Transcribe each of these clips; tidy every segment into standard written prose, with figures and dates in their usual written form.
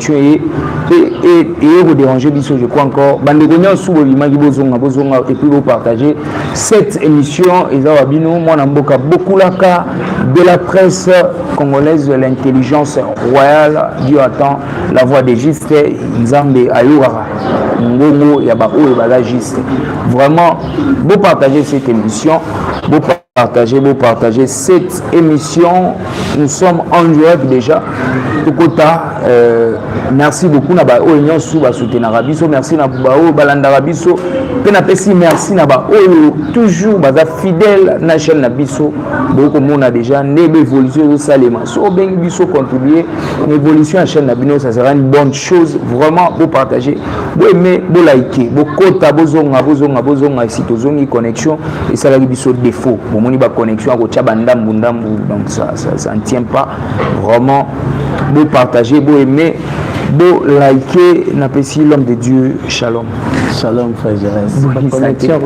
et vous dérangez biso, je crois encore bandegonian sous bozonga et puis vous partagez cette émission et ça va bien moi namboka beaucoup la cas de la presse congolaise de l'intelligence royale. Dieu attend la voix des justes Nzambe ayura ngongo ya ba o ba juste vraiment vous partagez cette émission, vous partagez cette émission. Nous sommes en direct déjà. Tukota, merci beaucoup na ba oyo sous ba soutenir biso, merci na ba o balanda biso, pe na pesi merci na ba oyo toujours ba fidèle na chaîne na biso. Beaucoup monde a déjà nebe évolution au salema. So ben biso contribuer l'évolution à chaîne na bino, ça sera une bonne chose. Vraiment vous partagez, vous aimez, vous likez, vous kota bozonga ici tozongi connexion et ça la biso défaut. Bon moni ba connexion ko cha bandambu donc ça ne tient pas vraiment. Vous partagez, vous aimez, vous likez, n'appréciez l'homme de Dieu. Shalom. Shalom, frère Jérès. Connexion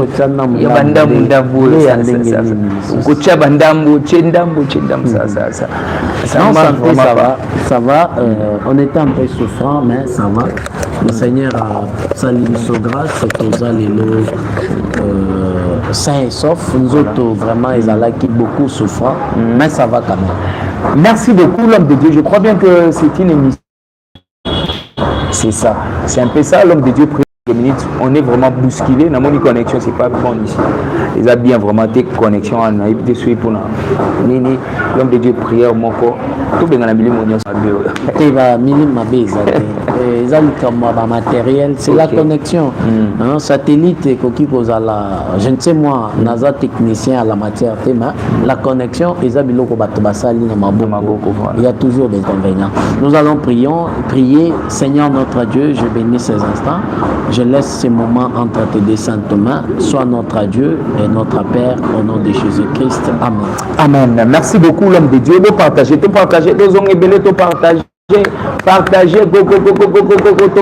ça va. On était un peu souffrant, mais ça va. Le Seigneur a salué son grâce, aux alléluia. Saint et sauf, nous autres vraiment ils ont qui beaucoup souffrant, mais ça va quand même. Merci beaucoup l'homme de Dieu. Je crois bien que c'est une émission. C'est ça, c'est un peu ça l'homme de Dieu. Minutes, on est vraiment bousculé. Dans mon connexion, c'est pas bon ici. Ils ont bien vraiment des connexions en des suites pour Nini, l'homme de Dieu prière mon corps. Tout bien dans la million ils ont comme matériel, c'est la connexion. Satellite qui cause à la, je ne sais moi, NASA technicien à la matière thème. La connexion, ils ont il y a toujours des inconvénients. Nous allons prier, Seigneur notre Dieu, je bénis ces instants. Je laisse ces moments entre tes deux saintes mains. Sois notre Dieu et notre Père au nom de Jésus-Christ. Amen. Amen. Merci beaucoup l'homme de Dieu. Vous partagez, partagez,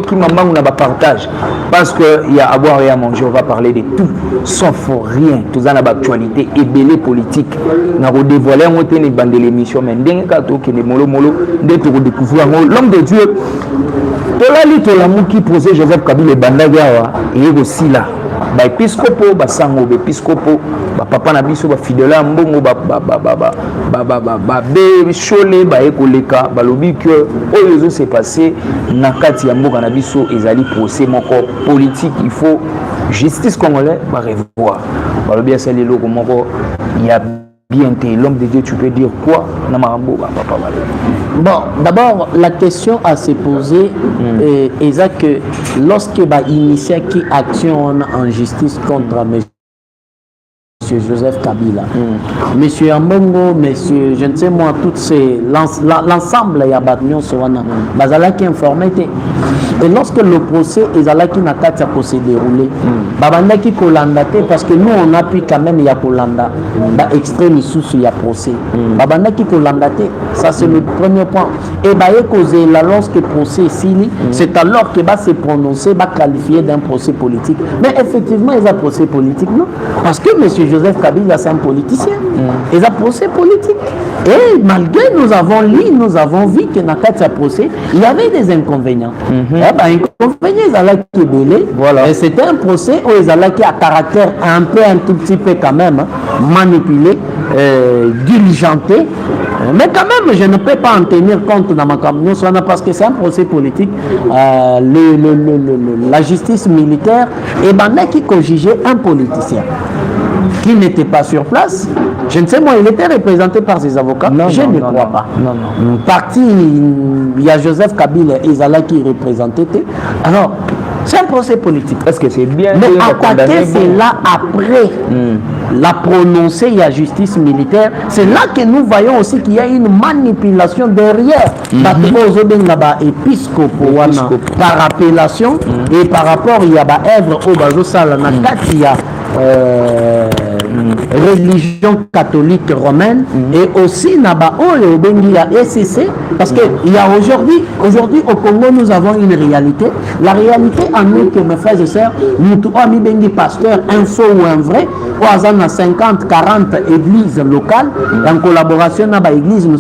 qui maman on a partage parce que il y a à boire et à manger. On va parler de tout sans faux rien. Tout ça dans l'actualité et belé politique. On a dévoilé on était une bande de l'émission mais ndenge kato qui est molo d'être découvrir l'homme de Dieu. Tolali qui posait Joseph Kabila Bandagawa et aussi là. Ba épiscopo ba sango ba épiscopo ba papa na biso ba fidèle mbongo ba be chole ba ekoleka ba lobi que oyo s'est passé na kati ya mboka na biso ezali procès moko politique. Il faut justice congolais ba revoir ba lobi asali loko moko ya bien l'homme de Dieu. Tu peux dire quoi na marambo ba papa ba. Bon, d'abord, la question à se poser est que lorsque va initier qui action en justice contre M. Joseph Kabila, Monsieur Ambongo, Monsieur, je ne sais moi, toutes ces l'ensemble il y a battu sur Bazala qui informé. Et lorsque le procès est qui n'a qu'à se dérouler, Babanda qui colandate parce que nous on appuie quand même il y a colanda, extrême sous il y a procès. Babanda qui colandate, ça c'est le premier point. Et causé là lorsque le procès est fini, c'est alors que va se prononcer, va qualifier d'un procès politique. Mais effectivement il y a un procès politique non, parce que Monsieur Joseph Kabila c'est un politicien. Il y a un procès politique. Et malgré nous avons lu, nous avons vu que dans ce procès il y avait des inconvénients. Inconvénients qui belé. Voilà. Et c'était un procès où ils allaient qui a caractère un tout petit peu quand même manipulé, diligenté. Mais quand même, je ne peux pas en tenir compte dans ma camion parce que c'est un procès politique. La justice militaire et maintenant qui jugeait un politicien qui n'était pas sur place. Je ne sais moi, il était représenté par ses avocats. Non, je ne crois pas. Non. Parti, il y a Joseph Kabila et Zala qui représentait. Alors, c'est un procès politique. Est-ce que c'est bien? Mais attaquer cela après la prononcer, il y a justice militaire. C'est là que nous voyons aussi qu'il y a une manipulation derrière. Par appellation et par rapport, il y a œuvre au Bazosala, religion catholique romaine et aussi Naba Oyo Bengi à SCC parce que il y a aujourd'hui au Congo nous avons une réalité. La réalité en est que mes frères et sœurs, nous avons mis pasteur un faux ou un vrai, ou à 50, 40 églises locales en collaboration avec l'église nous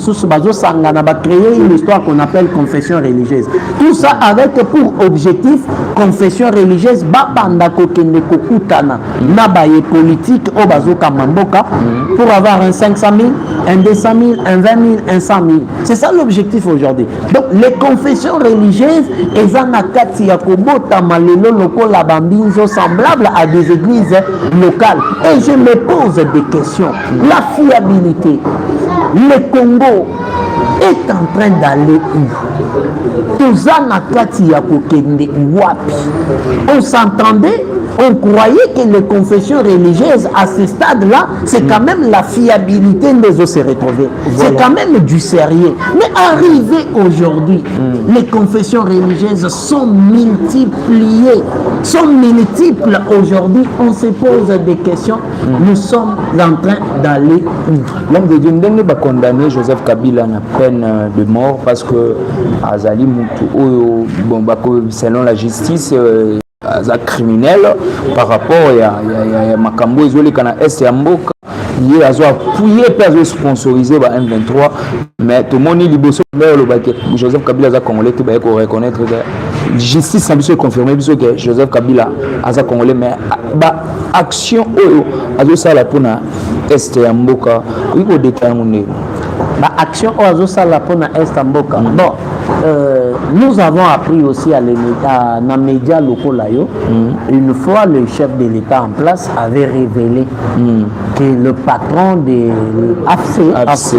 créer une histoire qu'on appelle confession religieuse. Tout ça avec pour objectif confession religieuse babandako kende kokutana nabaye politique au bazoka mamboka pour avoir un 500 000, un 200 000, un 20 000, un 100 000. C'est ça l'objectif aujourd'hui. Donc les confessions religieuses ezanakati ya kobota malelo lokola bambinzo semblable à des églises locales. Et je me pose des questions. La fiabilité, le Congo est en train d'aller où? On s'entendait, on croyait que les confessions religieuses à ce stade-là, c'est quand même la fiabilité de se retrouver. C'est quand même du sérieux. Mais arrivé aujourd'hui, les confessions religieuses sont multipliées, sont multiples aujourd'hui. On se pose des questions. Nous sommes en train d'aller où? L'homme de Dieu va condamner Joseph Kabila à la peine de mort parce que Azali Moutou, selon la justice, criminel par rapport à Makambo Ezoli Kana Est et Mboka. Il a appuyé et sponsorisé par M23, mais tout le monde est Joseph Kabila a congolais qui va reconnaître que justice a confirmé que Joseph Kabila a congolais, mais action a ça la pour Est et Mboka, il faut déterminer. Action Oazosala pour Estamboka. Bon, nous avons appris aussi à nos médias locaux là, une fois le chef de l'État en place avait révélé que le patron de l'AFC,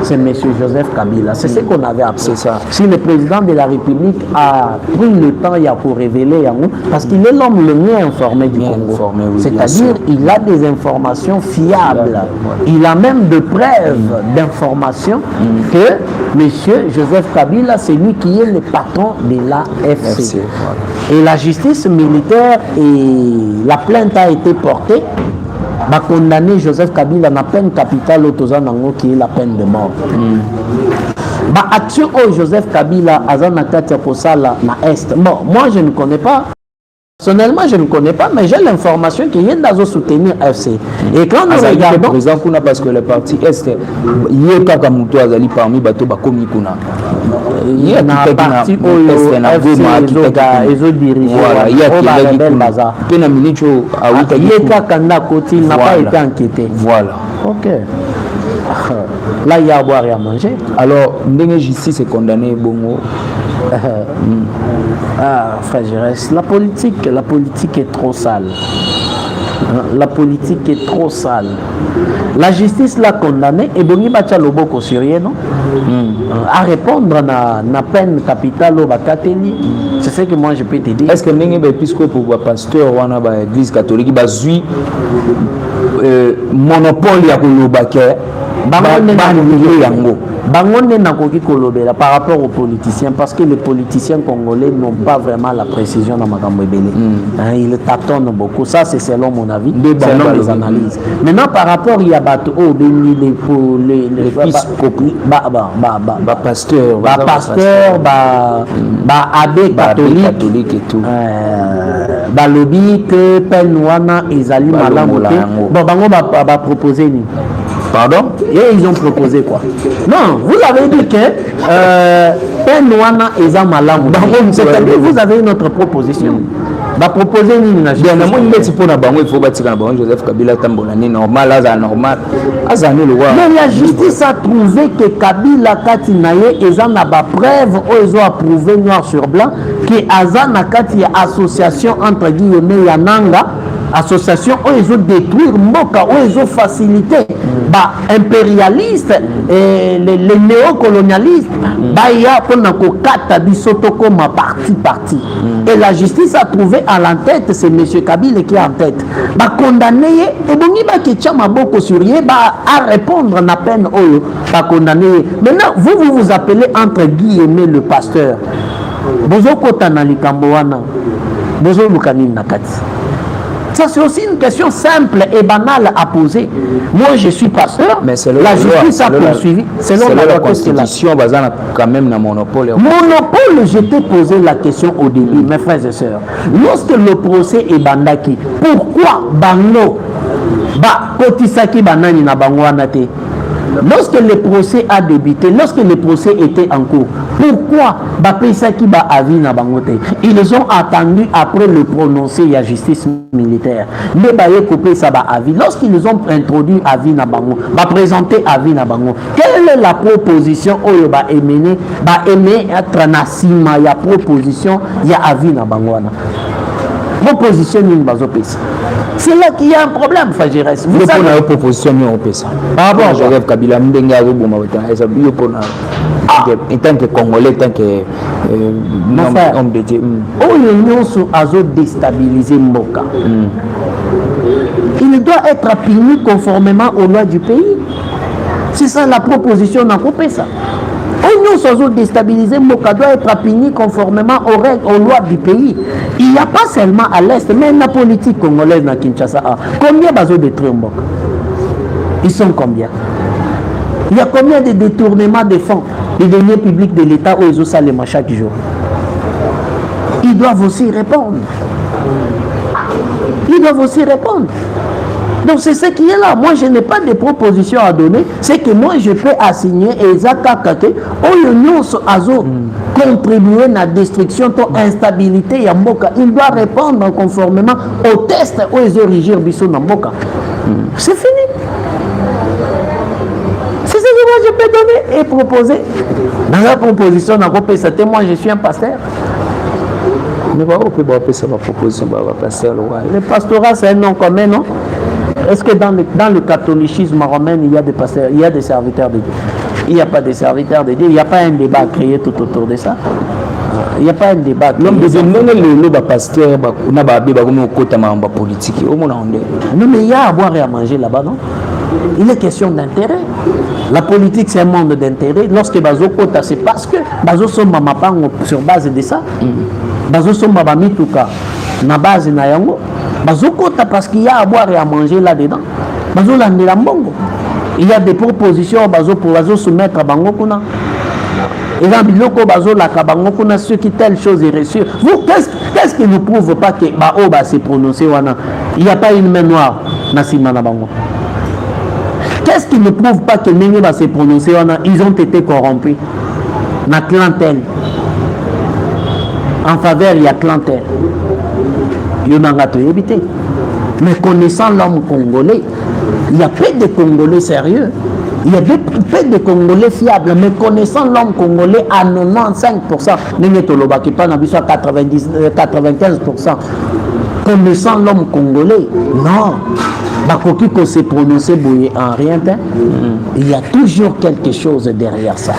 c'est M. Joseph Kabila. C'est ce qu'on avait appris. Si le président de la République a pris le temps pour révéler, parce qu'il est l'homme le mieux informé du Congo. C'est-à-dire il a des informations fiables. Il a même de preuves d'informations que M. Joseph Kabila, c'est lui qui est le patron de l'AFC. Et la justice militaire et la plainte a été portée. Va condamner Joseph Kabila à la peine capitale au qui est la peine de mort. Action au Joseph Kabila à Zanakatia Posala na Est. Bon, moi je ne connais pas. Personnellement, je ne connais pas, mais j'ai l'information qu'il y a dans soutenir FC. Et quand nous regardons... Président Kuna, parce que le parti Est, il y a Kakamuto Azali parmi Bato Bakomi Kuna. Il y a un parti où il y a des dirigeants. Il y a Kakanda Koti n'a pas été enquêté. Voilà. Ok. Là, il y a à boire et à manger. Alors, la justice est condamnée, Bongo. Frère Jérès, la politique est trop sale. La politique est trop sale. La justice l'a condamné et Bongi Bacha Loboko Syrien, non? À répondre à la peine capitale au Bakateli. C'est ce que moi je peux te dire. Est-ce que Nengue Episcope pour le pasteur ou l'église catholique bazui monopole à Kolobake? Bangonne n'a qu'aucun kolobela par rapport aux politiciens parce que les politiciens congolais n'ont pas vraiment la précision dans Makambo Ebele. Ils tâtonnent beaucoup. Ça, c'est selon mon avis, selon les analyses. Maintenant, par rapport à Yabato, les pasteurs, abbé catholique et tout. Lobby que Penouana et Zali Malamote. Bon, Bango va proposer ni. Pardon? Et ils ont proposé quoi? Non, vous avez dit que Penouana et Zamalam. C'est-à-dire vous avez une autre proposition. Va proposer une nation. Il faut bâtir Joseph Kabila Tambolani normal, normal. Mais la justice a trouvé que Kabila Katinaye et Zanaba preuve, ils ont approuvé noir sur blanc que Azana Kati association entre guillemets Yananga. Association où ils ont détruit Mboka, où ils ont facilité impérialistes et les néocolonialistes il y a Kata Bisotoko ma parti. Et la justice a trouvé à l'entête, c'est M. Kabila qui est en tête. Condamné et Bongi Baketchama Boko Surie à répondre à la peine condamné. Maintenant, vous appelez entre guillemets le pasteur. Bozo Kota na Likamboana. Bozo Lukani Nakati. Ça, c'est aussi une question simple et banale à poser. Moi, je suis pasteur. Mais c'est la justice a poursuivi. Selon la Constitution, quand même, un monopole. Monopole, je t'ai posé la question au début, mes frères et sœurs. Lorsque le procès est bandaki, pourquoi Bango kotisaki banani na bango wana te? Lorsque le procès a débuté, lorsque le procès était en cours, pourquoi Bapesaki ba avis na bangote? Ils ont attendu après le prononcé de la justice militaire. Mais baye coupé ça ba avis. Lorsqu'ils ont introduit avis na bango, ba présenté avis na bango. Quelle est la proposition oyo ba émené être nasima ya proposition ya avis na bango wana? Proposition ni bazopesa. C'est là qu'il y a un problème, Fajires. Vous savez la proposition ni opesa. Par rapport à Joseph Kabila, Mbenga Roboma, en tant que Congolais, en tant que homme de Dieu. L'Union a déstabilisé Mboka. Il doit être puni conformément aux lois du pays. C'est ça la proposition n'a pas ça. L'Union a déstabilisé Mboka doit être puni conformément aux règles, aux lois du pays. Il n'y a pas seulement à l'Est, mais la politique congolaise à Kinshasa. Combien de détruits Mboka? Ils sont combien? Il y a combien de détournements de fonds des deniers publics de l'État où ils ont ça chaque jour? Ils doivent aussi répondre. Ils doivent aussi répondre. Donc c'est ce qui est là. Moi je n'ai pas de propositions à donner. C'est que moi je peux assigner Ezakakake Oyo Azo contribuer à la destruction de l'instabilité Yamboka. Il doit répondre conformément au test où ils origines Bisso Namboka. C'est fini. C'est ce que moi je peux donner et proposer. Dans la proposition, moi je suis un pasteur. Mais on peut appeler ça ma proposition, pasteur. Le pastorat c'est un nom commun, non? Est-ce que dans le catholicisme romain, il y a des pasteurs, il y a des serviteurs de Dieu? Il n'y a pas de serviteurs de Dieu, il n'y a pas un débat créé tout autour de ça. Il n'y a pas un débat. L'homme de Dieu, le pasteur, on a un politique. Non, mais il y a à boire et à manger là-bas, non? Il est question d'intérêt. La politique, c'est un monde d'intérêt. Lorsque Bazo Kota, c'est parce que Bazo Somba Mapang sur base de ça. Bazo Somba Mituka, na base na yango. Bazo Kota, parce qu'il y a à boire et à manger là-dedans. Bazo Landela Mbongo. Il y a des propositions pour Bazo soumettre à Bango Kuna. Et dans Biloko Bazo la Kabango Kuna, ceux qui telle chose est reçue. Vous, qu'est-ce qui ne prouve pas que Baoba s'est prononcé wana? Il n'y a pas une main noire, Nassima Nabango. Qu'est-ce qui ne prouve pas que Nengi va se prononcer? Ils ont été corrompus. La clientèle. En faveur, il y a clientèle. Mais connaissant l'homme congolais, il y a peu de Congolais sérieux. Il y a peu de Congolais fiables. Mais connaissant l'homme congolais à 95%, Nengi Tolobaki pas à 95%. Connaissant l'homme congolais, non. Bakoki ko se prononcer boye en rien. Il y a toujours quelque chose derrière ça.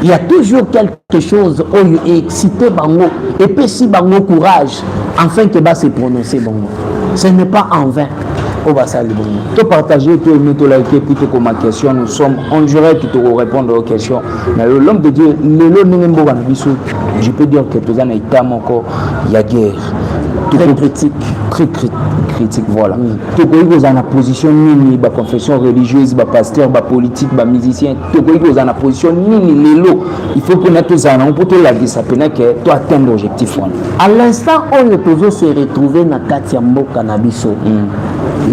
Il y a toujours quelque chose où excité bango et puis si bango courage afin que va se prononcer bango. Ce n'est pas en vain. Au Bassali bango. Tu partager, tu aimes, tu liker, puis tu comme question. Nous sommes en jury qui te répondre aux questions. Mais l'homme de Dieu, je peux dire que tout ça n'est pas encore. Il y a guerre. Très critique. Très critique, voilà. Tu peux vous en position nini, la confession religieuse, la pasteur, la politique, la musicien. Tu peux vous en position nini, l'élo. Il faut que nous tous en on peut te la dire, ça peut que tu atteindre l'objectif. À l'instant où nous pouvons se retrouver dans Katiambo Cannabiso,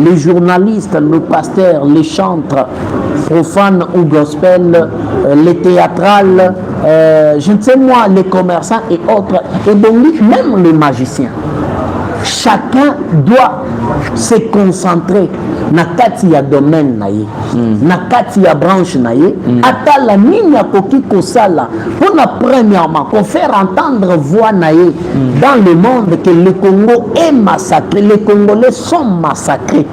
les journalistes, le pasteur, les chantres, profanes ou gospel, les théâtrales, je ne sais moi, les commerçants et autres, et donc même les magiciens. Chacun doit se concentrer na kati ya domaine na ye, na kati ya branche na ye, atala nini akoki kosala pour na premièrement pour faire entendre voix na ye dans le monde que le Congo est massacré, les Congolais sont massacrés.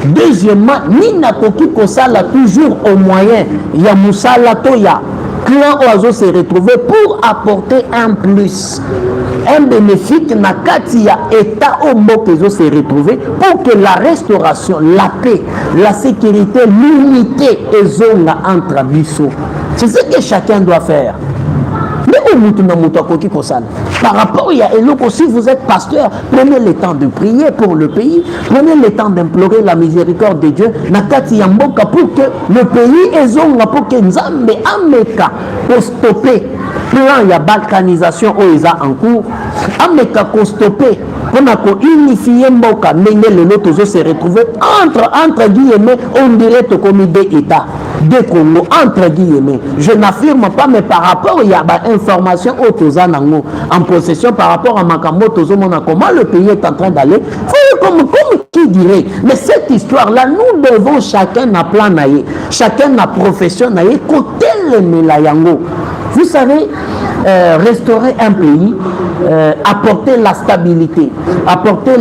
Deuxièmement, nini akoki kosala toujours au moyen ya musala toya clan oiseau se retrouver pour apporter un plus, un bénéfice na katia état au mbokezo se retrouver pour que la restauration, la paix, la sécurité, l'unité et zone entre bisous. C'est ce que chacun doit faire. Par rapport à Eloko, si vous êtes pasteur, prenez le temps de prier pour le pays, prenez le temps d'implorer la miséricorde de Dieu, Nakati Yamboka, pour que le pays est zonga, pour que Nzambe Ameka, pour stopper plan ya balkanisation au Isa en cours, Ameka pour stopper, pour unifier Mboka, ndenge le lot se retrouver entre guillemets, on dirait comme des États. De Congo, entre guillemets. Je n'affirme pas, mais par rapport, il y a des informations en possession par rapport à Makambo, comment le pays est en train d'aller. Comme qui dirait, mais cette histoire-là, nous devons chacun na plan naïe, chacun na profession naïe, côté le Melayango. Vous savez, restaurer un pays, apporter la stabilité, apporter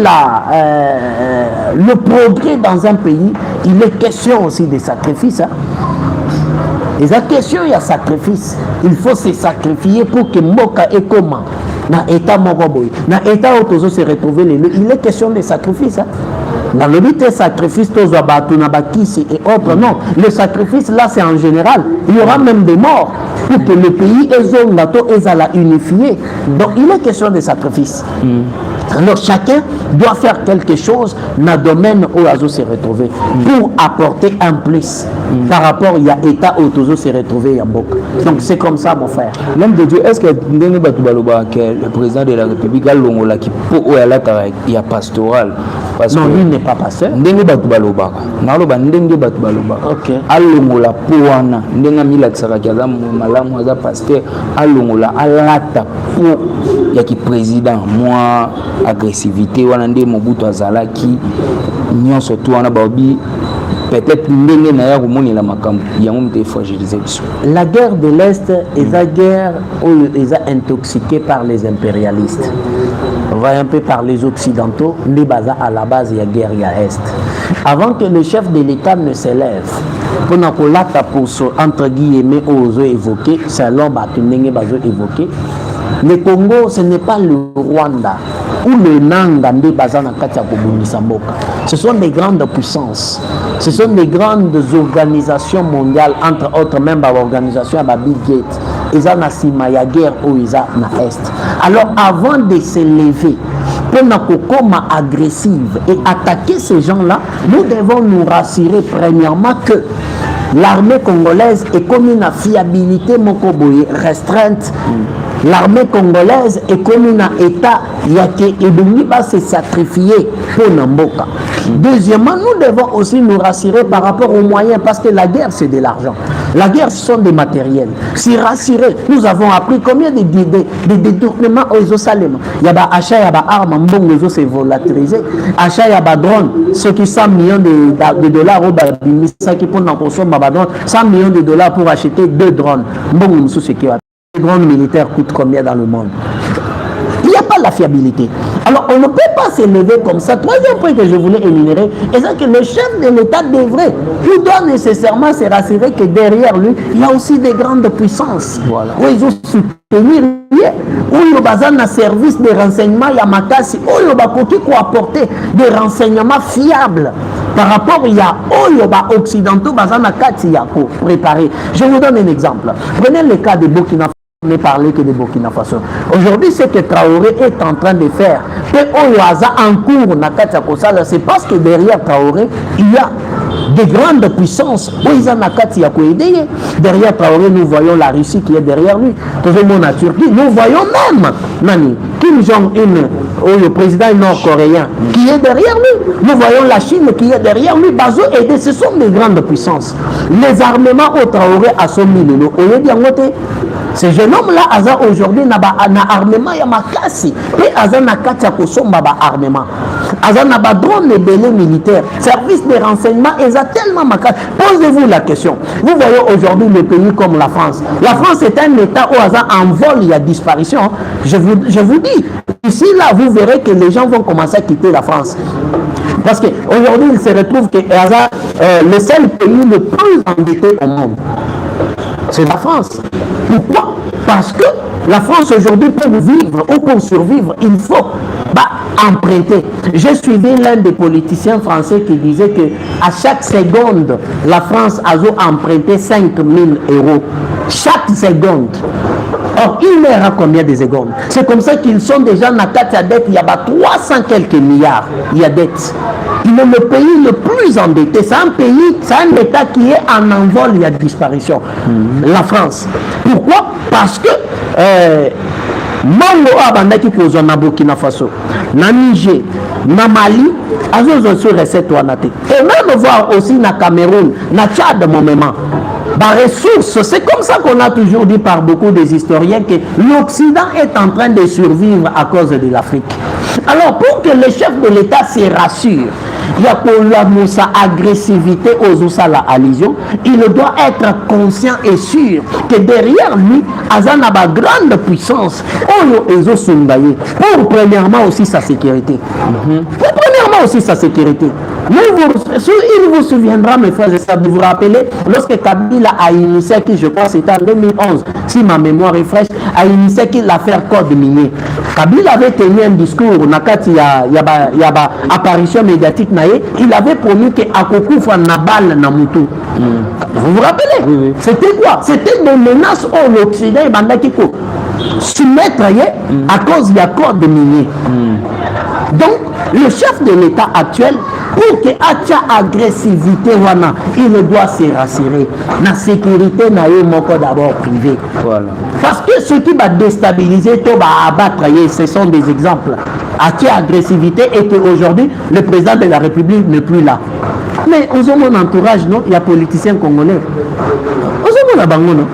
le progrès dans un pays, il est question aussi de sacrifice. Hein? Et la question, il y a sacrifice. Il faut se sacrifier pour que Moka et comment na état Mokoboy, na état où se retrouver il est question de sacrifice. Hein? Dans le but de sacrifice, et autres, non. Le sacrifice, là, c'est en général. Il y aura même des morts pour que le pays est unifié. Donc, il est question de sacrifice. Alors, chacun doit faire quelque chose dans le domaine où Azo s'est retrouvé pour apporter un plus par rapport il y a État où Azo s'est retrouvé. Donc, c'est comme ça, mon frère. L'homme de Dieu, est-ce que le président de la République a l'ongola qui peut y a pastoral? Non, lui n'est pas pasteur. Ndenge batu balobaka. Naloba ndenge batu balobaka. OK. Alongola poana ndenga milatsaka kaza malamu aza pasteur alongola alata po ya ki président moi agressivité wana nde Mobutu azalaki nyonso to wana babi peut-être ndenge na ya komonela makambo yango mte fragiliser biso. La guerre de l'Est est la guerre où ils ont intoxiqué par les impérialistes. On va un peu par les occidentaux, les baza à la base il y a guerre il y a Est. Avant que le chef de l'État ne s'élève, pour entre guillemets aux évoqués, c'est l'homme évoqué. Le Congo, ce n'est pas le Rwanda ou le Nanga. Ce sont des grandes puissances. Ce sont des grandes organisations mondiales, entre autres même l'organisation à Bill Gates. Ils ont la guerre où ils ont na Est. Alors avant de s'élever, pour agressive et attaquer ces gens-là, nous devons nous rassurer premièrement que l'armée congolaise est comme une fiabilité restreinte. L'armée congolaise est comme un État qui va se sacrifier pour Namboka. Deuxièmement, nous devons aussi nous rassurer par rapport aux moyens parce que la guerre, c'est de l'argent. La guerre, ce sont des matériels. Si rassurer, nous avons appris combien de détournements aux Yosalem. Il y a des achats, il y a des armes, c'est volatilisé. Achat, il y a des drones. Ceux qui 100 millions de dollars, qui pour consommer 100 millions de dollars pour acheter 2 drones. Les drones militaires coûtent combien dans le monde? Il n'y a pas la fiabilité. Alors, on ne peut pas s'élever comme ça. Troisième point que je voulais énumérer, c'est que le chef de l'État devrait, il doit nécessairement se rassurer que derrière lui, il y a aussi des grandes puissances. Voilà. Où ils ont soutenu, où il y a un service de renseignement, il y a Makasi, où il y a apporter des renseignements fiables. Par rapport il y a occidentaux, préparé. Je vous donne un exemple. Prenez le cas de Burkina Faso. On ne parle que de Burkina Faso. Aujourd'hui, ce que Traoré est en train de faire, en cours, c'est parce que derrière Traoré, il y a des grandes puissances. Derrière Traoré, nous voyons la Russie qui est derrière lui. La Turquie, nous voyons même Kim Jong-un, le président nord-coréen, qui est derrière lui. Nous voyons la Chine qui est derrière lui. Bazo et ce sont des grandes puissances. Les armements au Traoré à son milieu. Ce jeune homme-là, aujourd'hui, n'a pas armement, il y a ma classe. Et Aza n'a pas armement. Aza n'a pas drone et belé militaire. Service de renseignement, ils ont tellement ma classe. Posez-vous la question. Vous voyez aujourd'hui le pays comme la France. La France est un État où Aza en vol, il y a disparition. Je vous dis, ici, là, vous verrez que les gens vont commencer à quitter la France. Parce qu'aujourd'hui, il se retrouve que Aza, le seul pays le plus endetté au monde, c'est la France. Pourquoi? Parce que la France aujourd'hui, pour vivre ou pour survivre, il faut emprunter. J'ai suivi l'un des politiciens français qui disait que à chaque seconde, la France a emprunté 5 000 euros. Chaque seconde. Or, il meurt à combien de secondes? C'est comme ça qu'ils sont déjà dans la dette, il y a 300 quelques milliards, il y a dette. Il est le pays le plus endetté. C'est un pays, c'est un État qui est en envol, il y a disparition. La France. Pourquoi? Parce que Mango abandaki kozwa na Burkina Faso, na Niger, na Mali, azozo sur recette wanate. Et même voir aussi na Cameroun, na Tchad moment. Ressources, c'est comme ça qu'on a toujours dit par beaucoup des historiens que l'Occident est en train de survivre à cause de l'Afrique. Alors pour que le chef de l'État se rassure, il y a pour sa agressivité aux Oussala allusion, il doit être conscient et sûr que derrière lui, Azan a une grande puissance. Pour premièrement aussi sa sécurité. Pour premièrement aussi sa sécurité. Il vous souviendra, mes frères et sœurs, vous vous rappelez, lorsque Kabila a initié, je crois c'était en 2011, si ma mémoire est fraîche, a initié l'affaire code minier. Kabila avait tenu un discours, il y a apparition médiatique, il avait promis qu'Akokufa n'a balle na mutu. Vous vous rappelez? Oui. C'était quoi? C'était des menaces au l'Occident et Bandakiko. Soumettre à cause du code minier. Donc, le chef de l'État actuel, pour que acha agressivité wana, il doit se rassurer. La sécurité n'a eu moko d'abord privé. Voilà. Parce que ce qui va déstabiliser, tout va abattre, ce sont des exemples. Acha agressivité et qu'aujourd'hui, le président de la République n'est plus là. Mais aux mon entourage, non, il y a politiciens congolais. Aux mon bango, non.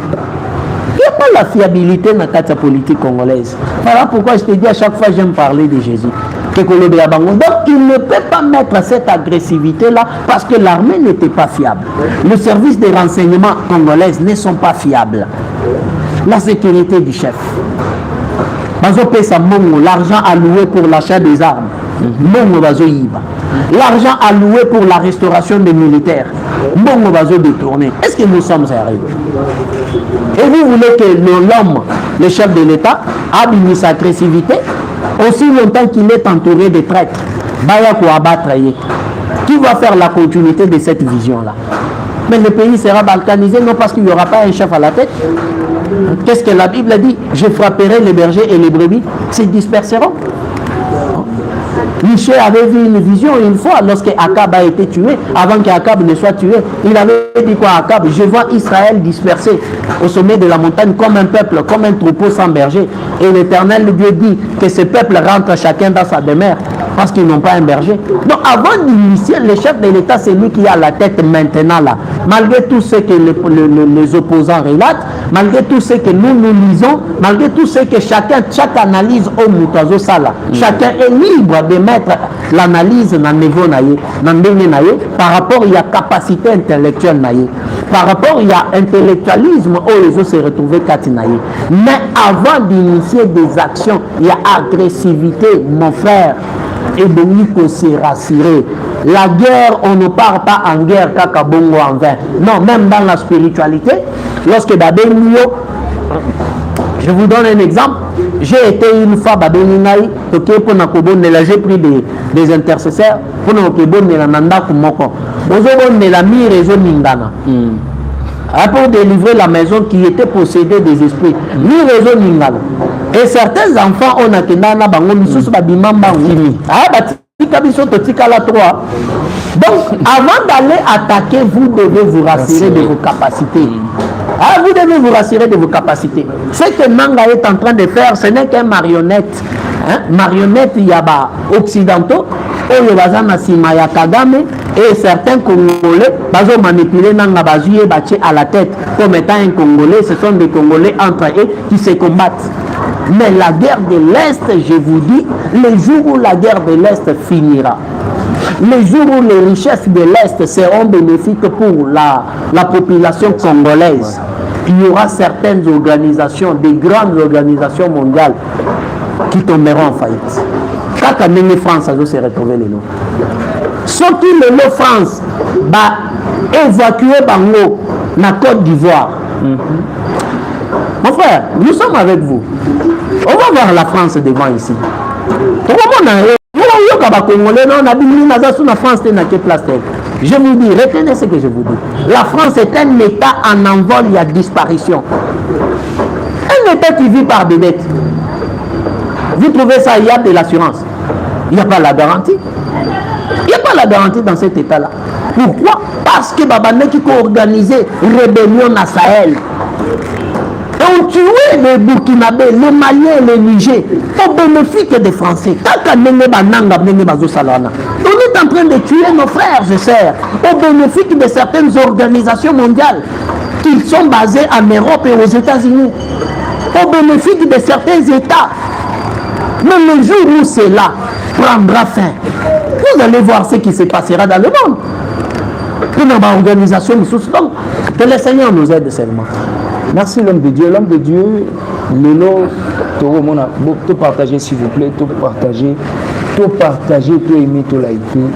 Il n'y a pas la fiabilité dans la politique congolaise. Voilà pourquoi je te dis à chaque fois j'aime parler de Jésus. Donc il ne peut pas mettre cette agressivité-là parce que l'armée n'était pas fiable. Le service de renseignement congolais ne sont pas fiables. La sécurité du chef. L'argent alloué pour l'achat des armes. L'argent alloué pour la restauration des militaires. Est-ce que nous sommes sérieux? Et vous voulez que l'homme, le chef de l'État, a une agressivité aussi longtemps qu'il est entouré de traîtres? Qui va faire la continuité de cette vision-là? Mais le pays sera balkanisé, non parce qu'il n'y aura pas un chef à la tête. Qu'est-ce que la Bible dit? Je frapperai les bergers et les brebis se disperseront. Michel avait vu une vision une fois lorsque Akab a été tué, avant qu'Akab ne soit tué. Il avait dit quoi à Akab? Je vois Israël dispersé au sommet de la montagne comme un peuple, comme un troupeau sans berger. Et l'Éternel Dieu dit que ce peuple rentre chacun dans sa demeure parce qu'ils n'ont pas un berger. Donc avant d'initier, le chef de l'État, c'est lui qui a la tête maintenant là. Malgré tout ce que les opposants relatent, malgré tout ce que nous lisons, malgré tout ce que chaque analyse au Moutazo Sala, chacun est libre de mettre l'analyse dans le niveau par rapport à la capacité intellectuelle, par rapport à l'intellectualisme où les autres se retrouvaient. Mais avant d'initier des actions, il y a agressivité, mon frère. Et donc il faut se rassurer. La guerre, on ne part pas en guerre kaka bongo en vain. Non, même dans la spiritualité, lorsque je vous donne un exemple. J'ai été une fois j'ai pris des intercesseurs pour pour délivrer la maison qui était possédée des esprits. Et certains enfants ont attendu donc, avant d'aller attaquer, vous devez vous rassurer de vos capacités. Vous devez vous rassurer de vos capacités. Ce que Nanga est en train de faire, ce n'est qu'un marionnette. Marionnette, il y a occidentaux, et certains Congolais, ils ont manipulé Nanga Bazuye à la tête comme étant un Congolais. Ce sont des Congolais entre eux qui se combattent. Mais la guerre de l'Est, je vous dis, le jour où la guerre de l'Est finira, le jour où les richesses de l'Est seront bénéfiques pour la population congolaise, il y aura certaines organisations, des grandes organisations mondiales qui tomberont en faillite. Quand la France a se retrouvé les noms. Ce qui le nom France va évacuer Bango, la Côte d'Ivoire. Mon frère, nous sommes avec vous. On va voir la France devant ici. Je vous dis, retenez ce que je vous dis. La France est un État en envol, il y a disparition. Un État qui vit par des dettes. Vous trouvez ça, il y a de l'assurance. Il n'y a pas la garantie. Il n'y a pas la garantie dans cet État-là. Pourquoi? Parce que Babane qui a organisé rébellion à Sahel. On tué les Burkinabés, les Maliens, les Niger, au bénéfice des Français. On est en train de tuer nos frères et sœurs, au bénéfice de certaines organisations mondiales qui sont basées en Europe et aux États-Unis, au bénéfice de certains États. Mais le jour où cela prendra fin, vous allez voir ce qui se passera dans le monde. Une organisation, donc que le Seigneur nous aide seulement. Merci l'homme de Dieu. L'homme de Dieu, tout partager s'il vous plaît, tout partager, tout aimer, tout liker,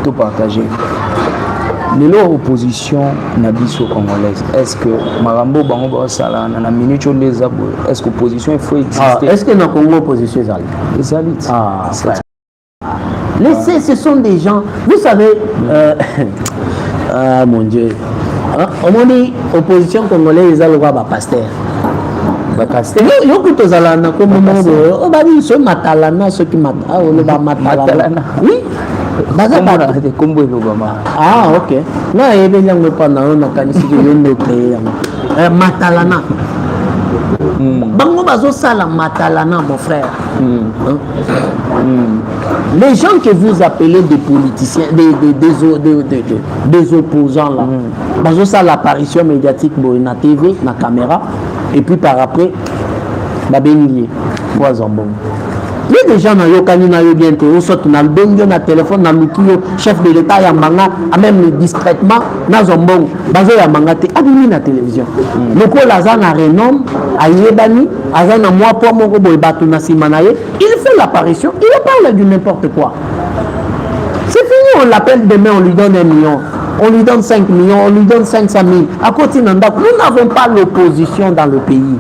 tout partager. L'élo opposition nabiso congolaise. Est-ce que Marambo Bango Sala na minute on les abo? Est-ce que opposition il faut exister? Est-ce que dans Congo opposition les habites? Laissez, ce sont des gens. Vous savez, ah mon Dieu. On m'a dit opposition congolaise, ils ont le droit à pasteur. Il y a beaucoup de gens qui ont dit ce matalana, ceux qui matalana. Oui. Ah, ok. Non, il y a des matalana. Bango bazo sala matalana, mon frère. Les gens que vous appelez des politiciens, des opposants là, bazo sala l'apparition médiatique na TV, na caméra, et puis par après, babengli, boisambon. Il y a des gens qui ont bien été, ils na téléphone, na lukio, chef de l'État, yamanga, même discrètement, na zombon, bazo yamanga te, abimi na télévision. Loko laza na renom, ayebani, aza na moi pour mon robo batu na simanaye, il fait l'apparition, il parle de n'importe quoi. C'est fini, on l'appelle demain, on lui donne 1 million. On lui donne 5 millions, on lui donne 500 000. À côté nous n'avons pas l'opposition dans le pays.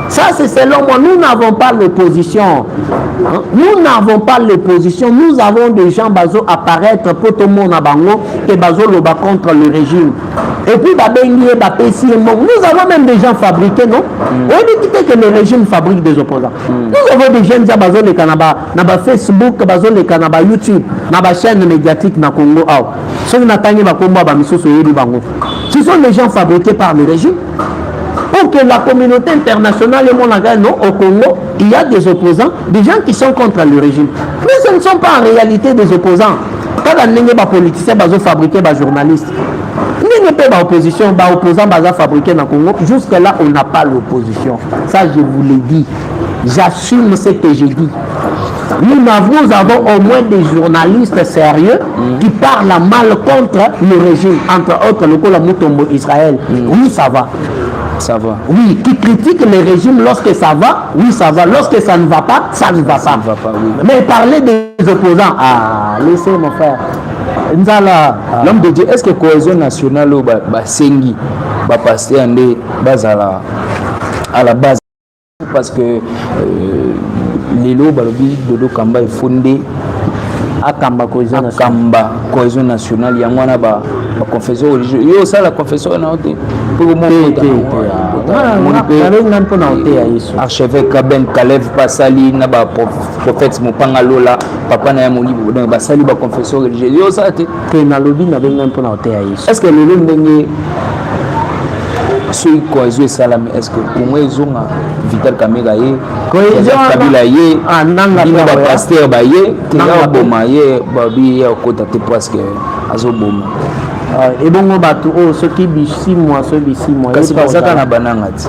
Ça, c'est selon moi. Nous n'avons pas l'opposition. Nous n'avons pas l'opposition. Nous avons des gens qui apparaître pour tout le monde à Bango et qui contre le régime. Et puis, nous avons même des gens fabriqués, non? On dit que le régime fabrique des opposants. Nous avons des jeunes qui ont Facebook, YouTube, na chaîne médiatique na Congo. Ce sont des gens fabriqués par le régime. Pour que la communauté internationale au Congo, il y a des opposants, des gens qui sont contre le régime. Mais ce ne sont pas en réalité des opposants. Quand on a des politiciens qui fabriqués des journalistes, il n'y a pas d'opposition, des opposants qui fabriqués dans le Congo. Jusque-là, on n'a pas l'opposition. Ça, je vous l'ai dit. J'assume ce que j'ai dit. Nous avons au moins des journalistes sérieux qui parlent mal contre le régime, entre autres le Kola Mutombo Israël. Oui, ça va. Ça va. Oui, qui critiquent le régime lorsque ça va, oui, ça va. Lorsque ça ne va pas, ça ne va pas. Ça ne va pas, oui. Mais parler des opposants, laissez mon frère. L'homme de Dieu, est-ce que la cohésion nationale sengi va passer à la base? Parce que Lelo Balobi Dodo Kamba est fondé à Kamba cohésion nationale. Il y a un confesseur religieux. Il y a aussi la confession pour le monde. Archevêque Ben Kalev Basali, prophète Mopanga Lola, papa Nayamoli, Basali, confesseur religieux. Il y a aussi est-ce que le monde ceux qui salam est-ce que pour moi ils ont Vital Kamera Kabila ye pasteur baye tena boma ye babi ya kota te parce que azoboma et bon bato ceux qui bisi moi kasi bazaka na bananga ti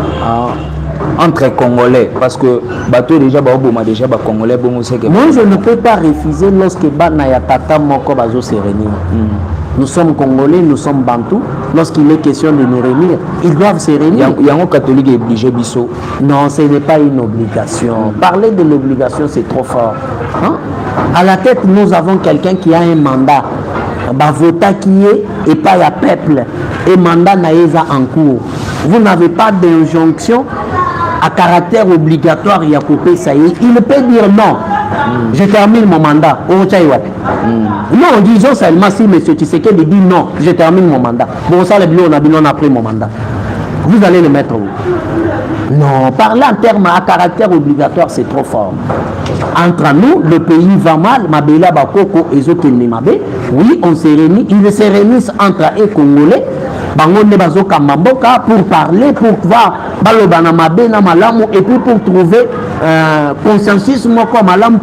entre Congolais parce que bateau déjà baoboma déjà ba Congolais bon c'est que moi je ne peux pas refuser lorsque bana ya tata moko bazo se réunir. Nous sommes Congolais, nous sommes Bantous. Lorsqu'il est question de nous réunir, ils doivent se réunir. Il y a un catholique obligé biso. Non, ce n'est pas une obligation. Parler de l'obligation, c'est trop fort. Hein? À la tête, nous avons quelqu'un qui a un mandat. Bavota qui est et pas le peuple. Et mandat naïsa en cours. Vous n'avez pas d'injonction à caractère obligatoire. Il y a coupé ça y est. Il peut dire non. Je termine mon mandat. Non, disons seulement si M. Tshisekedi dit non, je termine mon mandat. Bon, ça, on a pris mon mandat. Vous allez le mettre où? Non, parler en termes à caractère obligatoire, c'est trop fort. Entre nous, le pays va mal, Mabela Bakoko et Zokelemabe. Oui, on se réunit, ils se réunissent entre eux Congolais. Pour parler, pour pouvoir et puis pour trouver consensus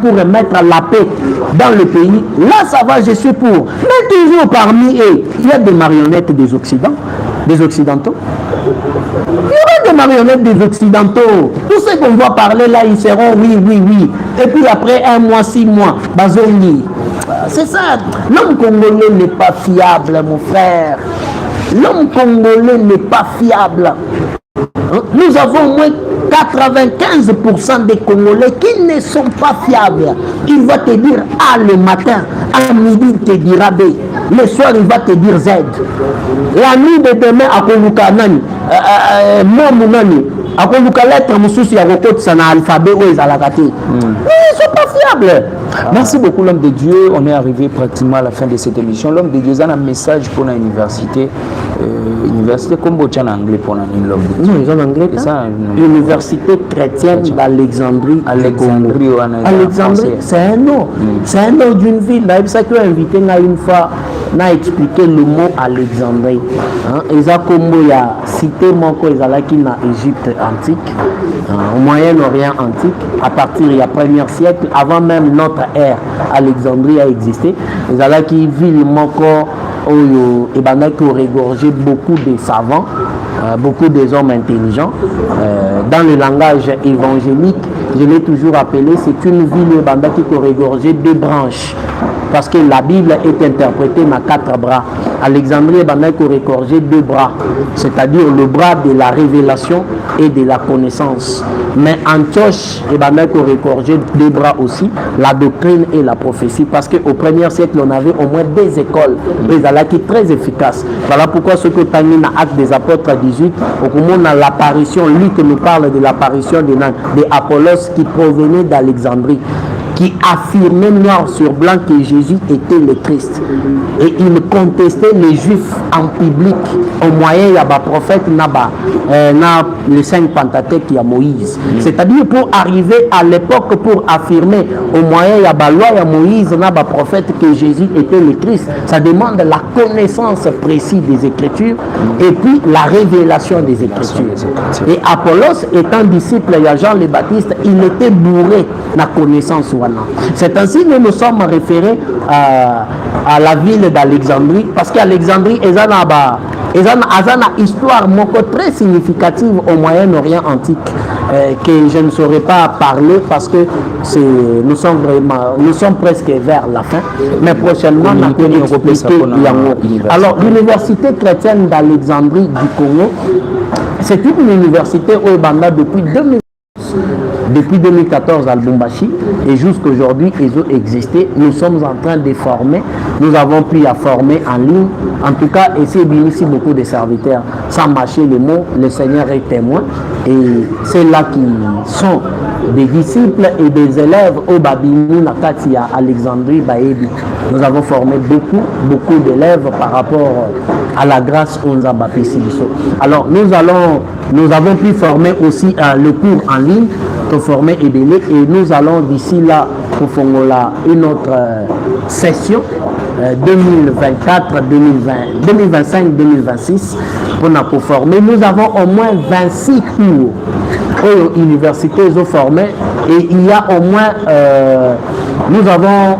pour remettre la paix dans le pays. Là, ça va, je suis pour. Mais toujours parmi eux, il y a des marionnettes des Occidentaux. Il y aura des marionnettes des Occidentaux. Tous ceux qu'on va parler là, ils seront oui, oui, oui. Et puis après 1 mois, 6 mois, Bazoni. C'est ça. L'homme congolais n'est pas fiable, mon frère. L'homme congolais n'est pas fiable. Nous avons au moins 95% des Congolais qui ne sont pas fiables. Il va te dire A le matin, à midi il te dira B. Le soir il va te dire Z. La nuit de demain à Koluka Nani, Momunani, à Koluka lettre Moussousi à Rokot Sana alphabet ou Ezalakati. Ils ne sont pas fiables. Merci beaucoup l'homme de Dieu. On est arrivé pratiquement à la fin de cette émission. L'homme de Dieu a un message pour l'université. Université comme en anglais pour l'homme de Dieu. Non, ils ont en anglais. Université chrétienne d'Alexandrie. Alexandrie, c'est un nom. C'est un nom d'une ville. C'est ça que invité une fois n'a expliqué le mot Alexandrie. Ils ont comme il y a cité Moko Ezalaki dans l'Égypte antique, au Moyen-Orient antique, à partir du 1er siècle, avant même notre ère, Alexandrie a existé. Ezalaki ville Moko et qui ont régorgé beaucoup de savants, beaucoup des hommes intelligents. Dans le langage évangélique, je l'ai toujours appelé, c'est une ville qui a régorgé 2 branches. Parce que la Bible est interprétée dans 4 bras. Alexandrie a régorgé 2 bras, c'est-à-dire le bras de la révélation et de la connaissance. Mais Antioche a régorgé 2 bras aussi, la doctrine et la prophétie. Parce qu'au 1er siècle, on avait au moins 2 écoles, qui très efficaces. Voilà pourquoi ce que tu as mis dans l'acte des apôtres 18, au moment de l'apparition, lui qui nous parle de l'apparition de Apollos qui provenait d'Alexandrie, qui affirmait noir sur blanc que Jésus était le Christ. Et il contestait les Juifs en public. Au moyen, il y a des prophètes, les 5 Pentateuques, il y a Moïse. C'est-à-dire pour arriver à l'époque, pour affirmer au moyen, il y a la loi, il y a Moïse, il y a des prophètes que Jésus était le Christ. Ça demande la connaissance précise des Écritures et puis la révélation des Écritures. Et Apollos, étant disciple de Jean le Baptiste, il était bourré de la connaissance. C'est ainsi que nous nous sommes référés à la ville d'Alexandrie, parce qu'Alexandrie est une histoire très significative au Moyen-Orient antique, que je ne saurais pas parler parce que nous sommes presque vers la fin, mais prochainement on va expliquer. Alors l'université chrétienne d'Alexandrie du Congo, c'est une université au Banda depuis 2014 à Lubumbashi et jusqu'aujourd'hui ils ont existé. Nous sommes en train de former, nous avons pu à former en ligne. En tout cas, ici beaucoup de serviteurs, sans mâcher les mots, le Seigneur est témoin. Et c'est là qui sont des disciples et des élèves au Babini, Nakati à Alexandrie, Baébi. Nous avons formé beaucoup d'élèves par rapport à la grâce Onzaba Pessibiso. Alors nous avons pu former aussi le cours en ligne pour former Ebélé, et nous allons d'ici là pour faire une autre session 2024, 2025-2026 pour former. Nous avons au moins 26 cours aux universités ont formé, et il y a au moins nous avons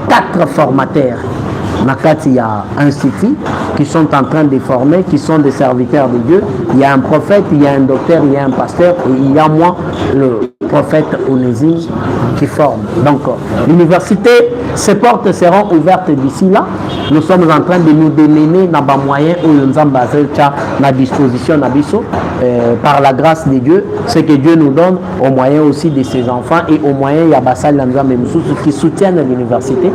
4 formateurs. Nakati, il y a un institut qui sont en train de former, qui sont des serviteurs de Dieu. Il y a un prophète, il y a un docteur, il y a un pasteur, et il y a moi, le prophète Onésime, qui forme. Donc, l'université, ses portes seront ouvertes d'ici là. Nous sommes en train de nous démener dans les moyens où nous avons la disposition par la grâce de Dieu, ce que Dieu nous donne, au moyen aussi de ses enfants, et au moyen, il y a Bassal qui soutiennent l'université.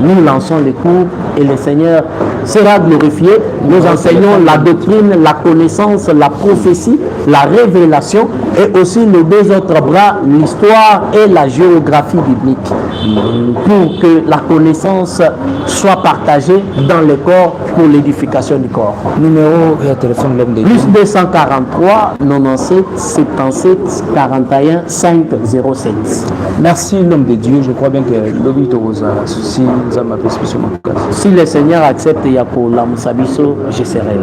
Nous lançons les cours et le Seigneur sera glorifié. Nous enseignons la doctrine, la connaissance, la prophétie, la révélation, et aussi les 2 autres bras, l'histoire et la géographie biblique. pour que la connaissance soit partagée dans le corps pour l'édification du corps. Numéro et téléphone l'homme de Dieu. Plus 243 97 77 41 507. Merci l'homme de Dieu. Je crois bien que l'objet de la souci nous a ma spécialement. Si le Seigneur accepte Yapo Lamusabiso, je serai là.